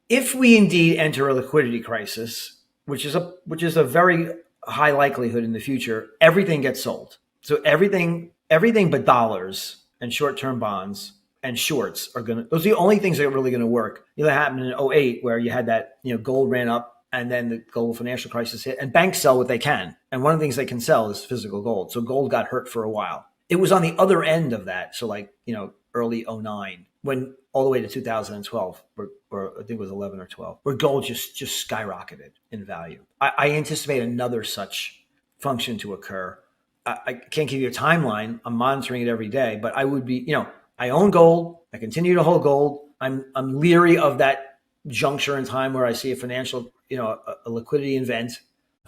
If we indeed enter a liquidity crisis, which is a very high likelihood in the future, everything gets sold. So everything but dollars and short-term bonds and shorts are going to, those are the only things that are really going to work. That happened in '08 where you had that, gold ran up and then the global financial crisis hit, and banks sell what they can. And one of the things they can sell is physical gold. So gold got hurt for a while. It was on the other end of that. So early '09, when all the way to 2012, or I think it was 11 or 12, where gold just skyrocketed in value. I anticipate another such function to occur. I can't give you a timeline. I'm monitoring it every day, but I would be, I own gold. I continue to hold gold. I'm leery of that juncture in time where I see a financial, a liquidity event.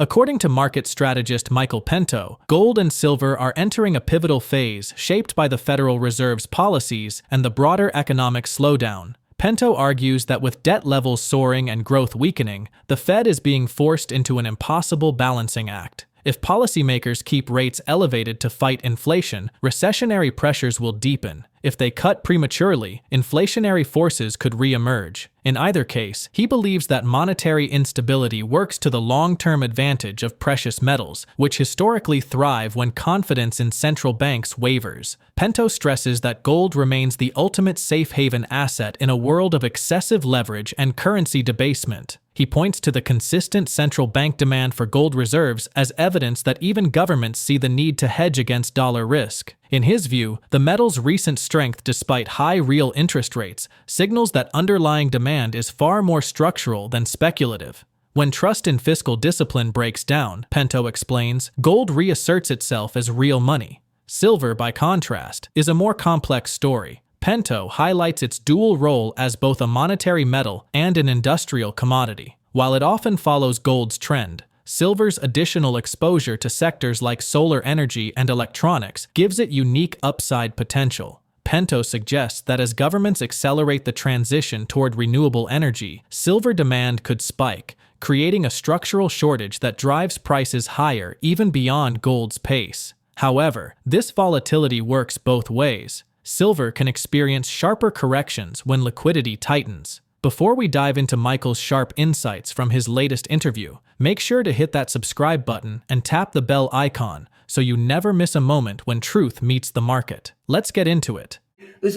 According to market strategist Michael Pento, gold and silver are entering a pivotal phase shaped by the Federal Reserve's policies and the broader economic slowdown. Pento argues that with debt levels soaring and growth weakening, the Fed is being forced into an impossible balancing act. If policymakers keep rates elevated to fight inflation, recessionary pressures will deepen. If they cut prematurely, inflationary forces could re-emerge. In either case, he believes that monetary instability works to the long-term advantage of precious metals, which historically thrive when confidence in central banks wavers. Pento stresses that gold remains the ultimate safe haven asset in a world of excessive leverage and currency debasement. He points to the consistent central bank demand for gold reserves as evidence that even governments see the need to hedge against dollar risk. In his view, the metal's recent strength despite high real interest rates signals that underlying demand is far more structural than speculative. When trust in fiscal discipline breaks down, Pento explains, gold reasserts itself as real money. Silver, by contrast, is a more complex story. Pento highlights its dual role as both a monetary metal and an industrial commodity. While it often follows gold's trend, silver's additional exposure to sectors like solar energy and electronics gives it unique upside potential. Pento suggests that as governments accelerate the transition toward renewable energy, silver demand could spike, creating a structural shortage that drives prices higher even beyond gold's pace. However, this volatility works both ways. Silver can experience sharper corrections when liquidity tightens. Before we dive into Michael's sharp insights from his latest interview, make sure to hit that subscribe button and tap the bell icon so you never miss a moment when truth meets the market. Let's get into it. Let's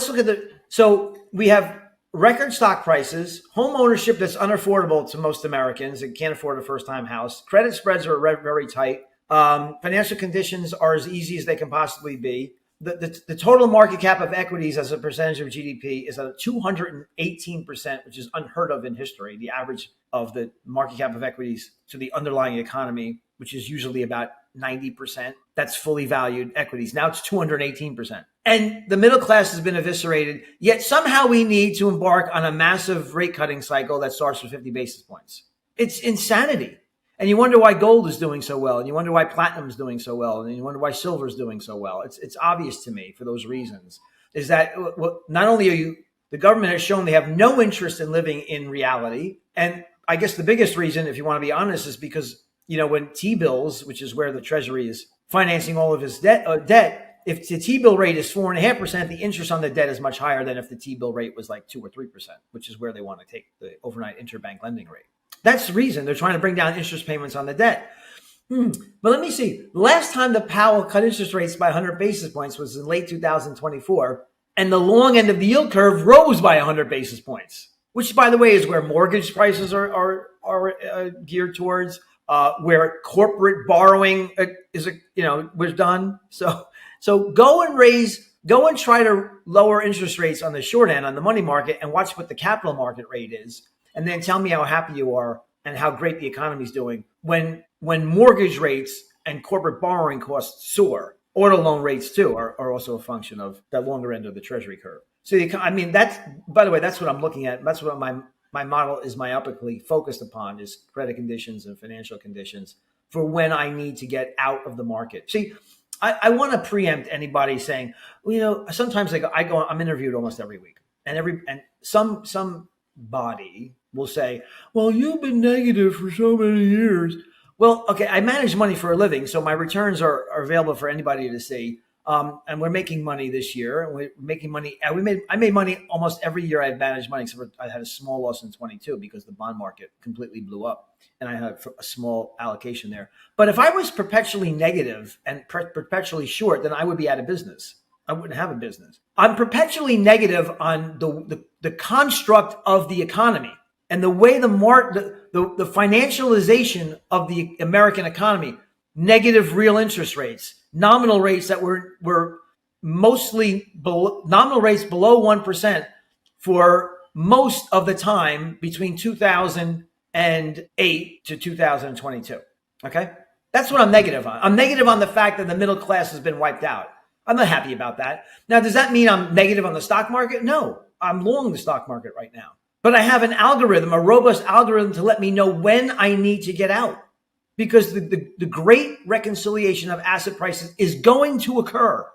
look at so we have record stock prices, home ownership that's unaffordable to most Americans that can't afford a first-time house. Credit spreads are very tight. Financial conditions are as easy as they can possibly be. The total market cap of equities as a percentage of GDP is at 218%, which is unheard of in history. The average of the market cap of equities to the underlying economy, which is usually about 90%, that's fully valued equities. Now it's 218%. And the middle class has been eviscerated, yet somehow we need to embark on a massive rate cutting cycle that starts with 50 basis points. It's insanity. And you wonder why gold is doing so well, and you wonder why platinum is doing so well, and you wonder why silver is doing so well. It's obvious to me for those reasons, is that not only are the government has shown they have no interest in living in reality. And I guess the biggest reason, if you want to be honest, is because, when T-bills, which is where the Treasury is financing all of its debt, if the T-bill rate is 4.5%, the interest on the debt is much higher than if the T-bill rate was like 2 or 3%, which is where they want to take the overnight interbank lending rate. That's the reason they're trying to bring down interest payments on the debt. But let me see. The last time that Powell cut interest rates by 100 basis points was in late 2024, and the long end of the yield curve rose by 100 basis points, which, by the way, is where mortgage prices are geared towards, where corporate borrowing was done. So go and try to lower interest rates on the short end on the money market and watch what the capital market rate is. And then tell me how happy you are and how great the economy is doing when mortgage rates and corporate borrowing costs soar. Auto loan rates, too, are also a function of the longer end of the Treasury curve. So, that's, by the way, that's what I'm looking at. That's what my model is myopically focused upon, is credit conditions and financial conditions for when I need to get out of the market. See, I want to preempt anybody saying, sometimes I'm interviewed almost every week, and some body will say, well, you've been negative for so many years. Well, okay, I manage money for a living, so my returns are available for anybody to see. And we're making money this year. And we're making money. I made money almost every year I've managed money, except for I had a small loss in 22 because the bond market completely blew up. And I had a small allocation there. But if I was perpetually negative and perpetually short, then I would be out of business. I wouldn't have a business. I'm perpetually negative on the construct of the economy and the way the financialization of the American economy, negative real interest rates, nominal rates that were mostly nominal rates below 1% for most of the time between 2008 to 2022. Okay? That's what I'm negative on. I'm negative on the fact that the middle class has been wiped out. I'm not happy about that. Now, does that mean I'm negative on the stock market? No, I'm long the stock market right now. But I have an algorithm, a robust algorithm to let me know when I need to get out. Because the great reconciliation of asset prices is going to occur.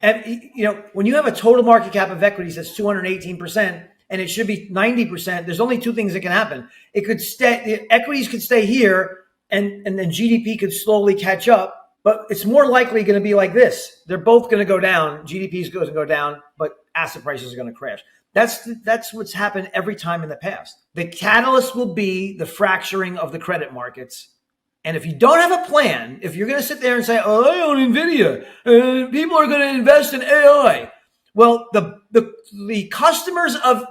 And, when you have a total market cap of equities that's 218% and it should be 90%, there's only two things that can happen. Equities could stay here and then GDP could slowly catch up. But it's more likely going to be like this. They're both going to go down. GDP is going to go down, but asset prices are going to crash. That's what's happened every time in the past. The catalyst will be the fracturing of the credit markets. And if you don't have a plan, if you're going to sit there and say, "Oh, I own NVIDIA, and people are going to invest in AI," well, the customers of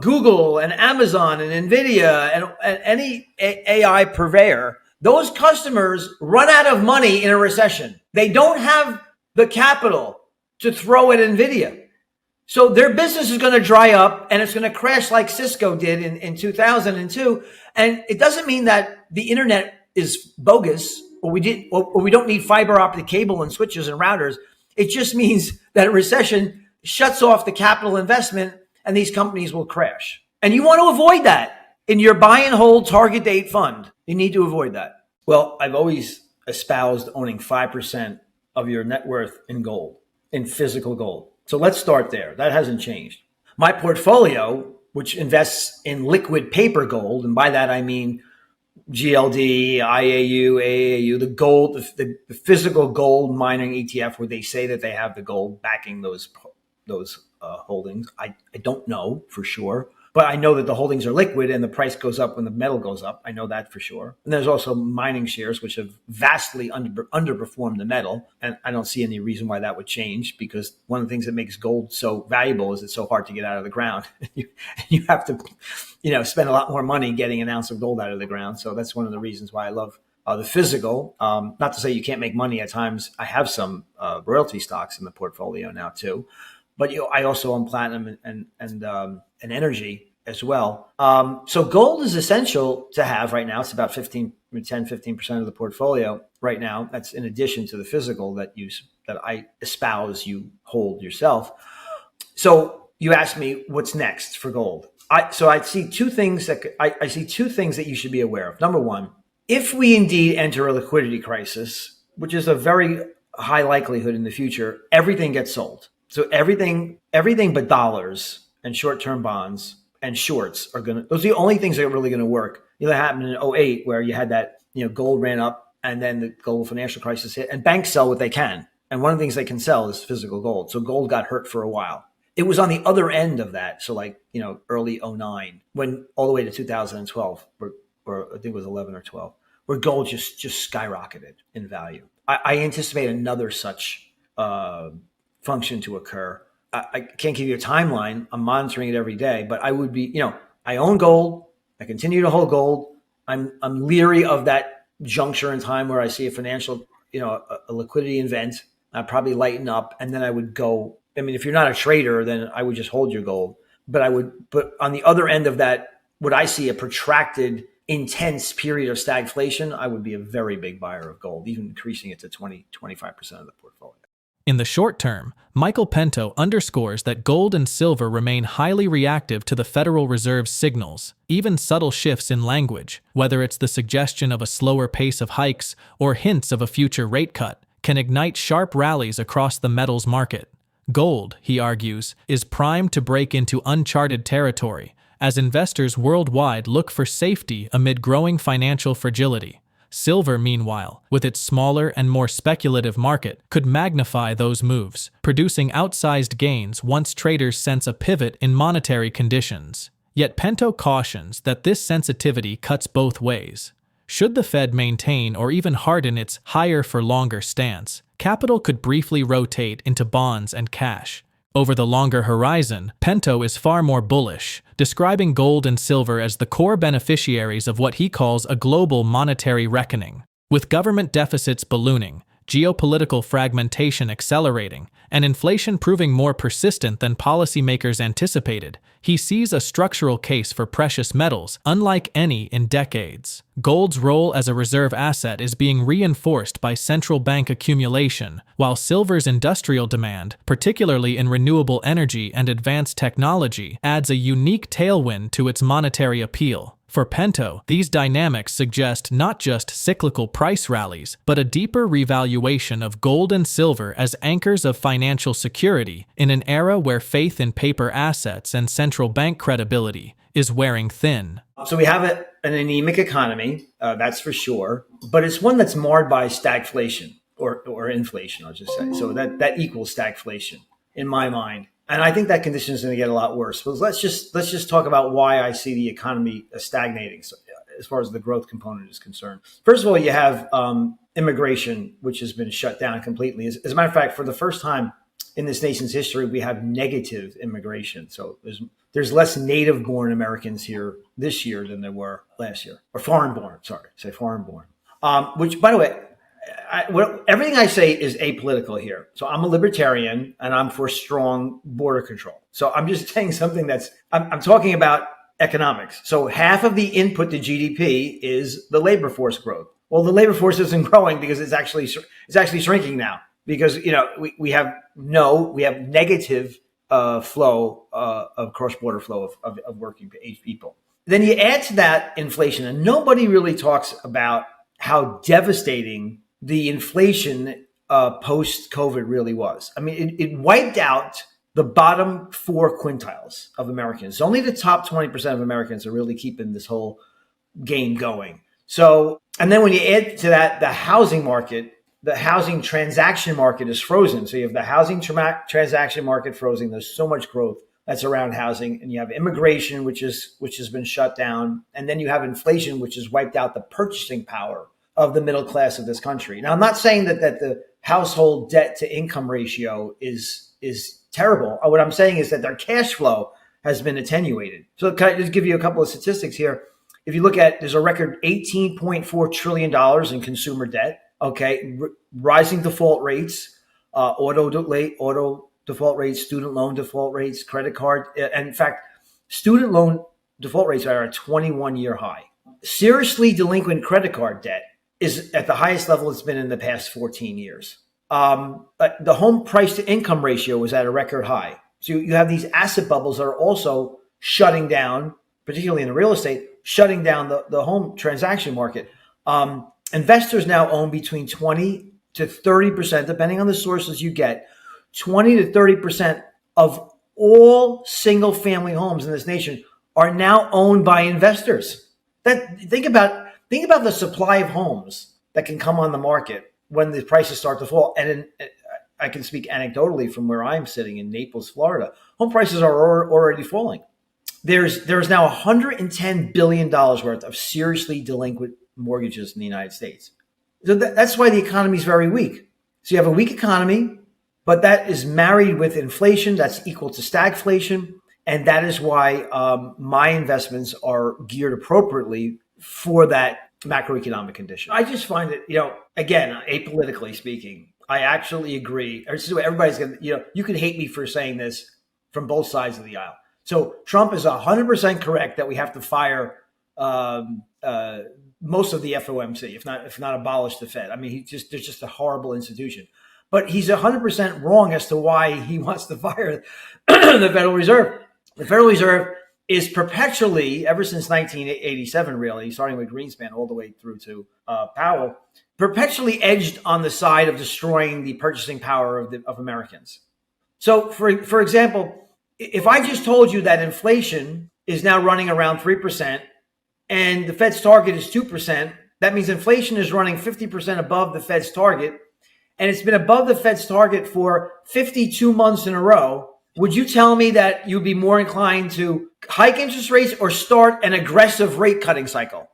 Google and Amazon and NVIDIA and any AI purveyor, those customers run out of money in a recession. They don't have the capital to throw at NVIDIA. So their business is going to dry up and it's going to crash like Cisco did in 2002. And it doesn't mean that the internet is bogus or we don't need fiber optic cable and switches and routers. It just means that a recession shuts off the capital investment and these companies will crash. And you want to avoid that in your buy and hold target date fund. You need to avoid that. Well, I've always espoused owning 5% of your net worth in gold, in physical gold. So let's start there. That hasn't changed. My portfolio, which invests in liquid paper gold, and by that I mean GLD, IAU, AAU, the gold, the physical gold mining ETF, where they say that they have the gold backing those holdings. I don't know for sure. But I know that the holdings are liquid and the price goes up when the metal goes up. I know that for sure. And there's also mining shares, which have vastly underperformed the metal. And I don't see any reason why that would change, because one of the things that makes gold so valuable is it's so hard to get out of the ground. You have to, spend a lot more money getting an ounce of gold out of the ground. So that's one of the reasons why I love the physical. Not to say you can't make money at times. I have some royalty stocks in the portfolio now too. But I also own platinum and energy as well. So gold is essential to have right now. It's about 15% of the portfolio right now. That's in addition to the physical that I espouse you hold yourself. So you asked me what's next for gold. I see two things that you should be aware of. Number one, if we indeed enter a liquidity crisis, which is a very high likelihood in the future, everything gets sold. So everything but dollars and short-term bonds and shorts those are the only things that are really going to work. That happened in 2008 where you had that, gold ran up and then the global financial crisis hit and banks sell what they can. And one of the things they can sell is physical gold. So gold got hurt for a while. It was on the other end of that. So early 2009, when all the way to 2012, or I think it was 11 or 12, where gold just skyrocketed in value. I anticipate another such function to occur. I can't give you a timeline. I'm monitoring it every day, but I would be, I own gold. I continue to hold gold. I'm leery of that juncture in time where I see a financial, a liquidity event. I'd probably lighten up and then I would go. I mean, if you're not a trader, then I would just hold your gold. But on the other end of that, would I see a protracted, intense period of stagflation? I would be a very big buyer of gold, even increasing it to 20-25% of the portfolio. In the short term, MichaelPento underscores that gold and silver remain highly reactive to the Federal Reserve's signals, even subtle shifts in language, whether it's the suggestion of a slower pace of hikes or hints of a future rate cut, can ignite sharp rallies across the metals market. Gold, he argues, is primed to break into uncharted territory as investors worldwide look for safety amid growing financial fragility. Silver, meanwhile, with its smaller and more speculative market, could magnify those moves, producing outsized gains once traders sense a pivot in monetary conditions. Yet Pento cautions that this sensitivity cuts both ways. Should the Fed maintain or even harden its higher-for-longer stance, capital could briefly rotate into bonds and cash. Over the longer horizon, Pento is far more bullish, describing gold and silver as the core beneficiaries of what he calls a global monetary reckoning. With government deficits ballooning, geopolitical fragmentation accelerating, and inflation proving more persistent than policymakers anticipated, he sees a structural case for precious metals unlike any in decades. Gold's role as a reserve asset is being reinforced by central bank accumulation, while silver's industrial demand, particularly in renewable energy and advanced technology, adds a unique tailwind to its monetary appeal. For Pento, these dynamics suggest not just cyclical price rallies, but a deeper revaluation of gold and silver as anchors of financial security in an era where faith in paper assets and central bank credibility is wearing thin. So we have an anemic economy, that's for sure, but it's one that's marred by stagflation or inflation, I'll just say. So that equals stagflation in my mind. And I think that condition is going to get a lot worse. But let's just talk about why I see the economy stagnating as far as the growth component is concerned. First of all, you have immigration, which has been shut down completely. As a matter of fact, for the first time in this nation's history, we have negative immigration. So there's less native-born Americans here this year than there were last year, or foreign-born. Sorry, say foreign-born. Which, by the way, everything I say is apolitical here. So I'm a libertarian and I'm for strong border control. So I'm just saying something I'm talking about economics. So half of the input to GDP is the labor force growth. Well, the labor force isn't growing because it's actually shrinking now because, we have negative flow of cross-border flow of working age people. Then you add to that inflation, and nobody really talks about how devastating the inflation post-COVID really was. I mean, it wiped out the bottom 4 quintiles of Americans. Only the top 20% of Americans are really keeping this whole game going. So, and then when you add to that the housing market, the housing transaction market is frozen. So you have the housing transaction market frozen. There's so much growth that's around housing, and you have immigration, which has been shut down, and then you have inflation, which has wiped out the purchasing power of the middle class of this country. Now, I'm not saying that the household debt to income ratio is terrible. What I'm saying is that their cash flow has been attenuated. So can I just give you a couple of statistics here? If you look at, there's a record $18.4 trillion in consumer debt. Okay, rising default rates, auto default rates, student loan default rates, credit card. And in fact, student loan default rates are at a 21-year high. Seriously delinquent credit card debt is at the highest level it's been in the past 14 years. The home price to income ratio is at a record high. So you have these asset bubbles that are also shutting down, particularly in the real estate, shutting down the home transaction market. Investors now own between 20 to 30%, depending on the sources you get, 20 to 30% of all single family homes in this nation are now owned by investors. Think about the supply of homes that can come on the market when the prices start to fall. And I can speak anecdotally from where I'm sitting in Naples, Florida. Home prices are already falling. There's now $110 billion worth of seriously delinquent mortgages in the United States. So that's why the economy is very weak. So you have a weak economy, but that is married with inflation that's equal to stagflation. And that is why my investments are geared appropriately for that macroeconomic condition. I just find that, again, apolitically speaking, I actually agree. Everybody's going to, you can hate me for saying this from both sides of the aisle. So Trump is 100% correct that we have to fire most of the FOMC, if not abolish the Fed. I mean, there's just a horrible institution. But he's 100% wrong as to why he wants to fire the Federal Reserve. The Federal Reserve is perpetually, ever since 1987, really, starting with Greenspan all the way through to Powell, perpetually edged on the side of destroying the purchasing power of Americans. So, for example, if I just told you that inflation is now running around 3%, and the Fed's target is 2%, That means inflation is running 50% above the Fed's target, and it's been above the Fed's target for 52 months in a row. Would you tell me that you'd be more inclined to hike interest rates or start an aggressive rate cutting cycle?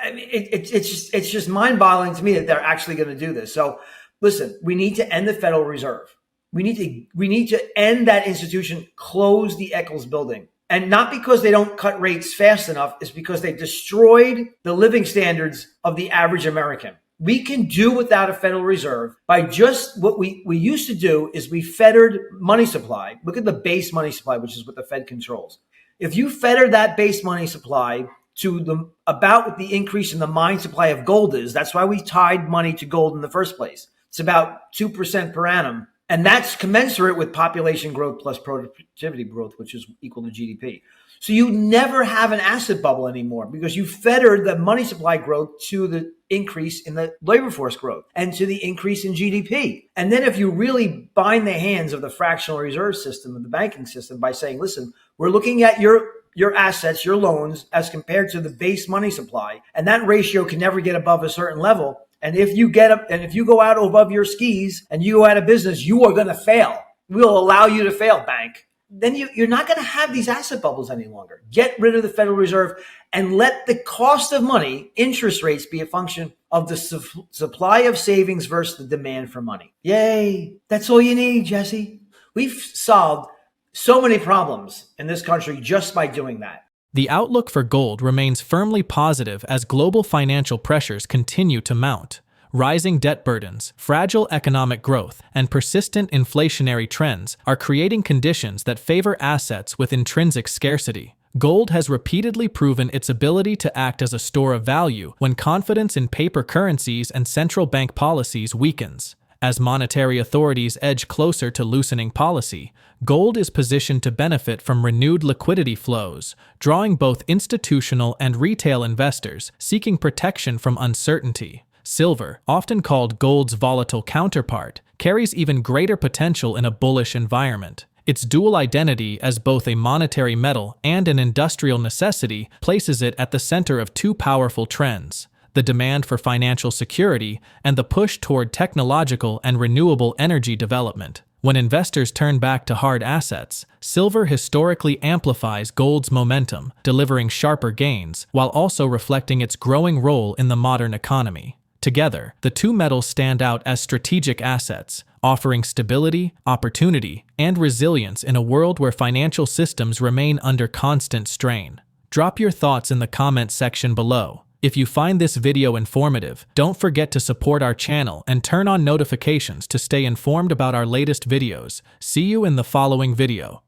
I mean, it's just mind-boggling to me that they're actually going to do this. So listen, we need to end the Federal Reserve. We need to end that institution, close the Eccles building. And not because they don't cut rates fast enough, it's because they've destroyed the living standards of the average American. We can do without a Federal Reserve by just what we used to do is we fettered money supply. Look at the base money supply, which is what the Fed controls. If you fetter that base money supply to about what the increase in the mine supply of gold is, that's why we tied money to gold in the first place. It's about 2% per annum. And that's commensurate with population growth plus productivity growth, which is equal to GDP. So you never have an asset bubble anymore because you fettered the money supply growth to the increase in the labor force growth and to the increase in GDP. And then if you really bind the hands of the fractional reserve system of the banking system by saying, listen, we're looking at your assets, your loans, as compared to the base money supply, and that ratio can never get above a certain level. And if you get up and if you go out above your skis and you go out of business, you are going to fail. We'll allow you to fail, bank. Then you're not going to have these asset bubbles any longer. Get rid of the Federal Reserve and let the cost of money, interest rates, be a function of the supply of savings versus the demand for money. Yay. That's all you need, Jesse. We've solved so many problems in this country just by doing that. The outlook for gold remains firmly positive as global financial pressures continue to mount. Rising debt burdens, fragile economic growth, and persistent inflationary trends are creating conditions that favor assets with intrinsic scarcity. Gold has repeatedly proven its ability to act as a store of value when confidence in paper currencies and central bank policies weakens. As monetary authorities edge closer to loosening policy, gold is positioned to benefit from renewed liquidity flows, drawing both institutional and retail investors seeking protection from uncertainty. Silver, often called gold's volatile counterpart, carries even greater potential in a bullish environment. Its dual identity as both a monetary metal and an industrial necessity places it at the center of two powerful trends: the demand for financial security and the push toward technological and renewable energy development. When investors turn back to hard assets, silver historically amplifies gold's momentum, delivering sharper gains while also reflecting its growing role in the modern economy. Together, the two metals stand out as strategic assets, offering stability, opportunity, and resilience in a world where financial systems remain under constant strain. Drop your thoughts in the comments section below. If you find this video informative, don't forget to support our channel and turn on notifications to stay informed about our latest videos. See you in the following video.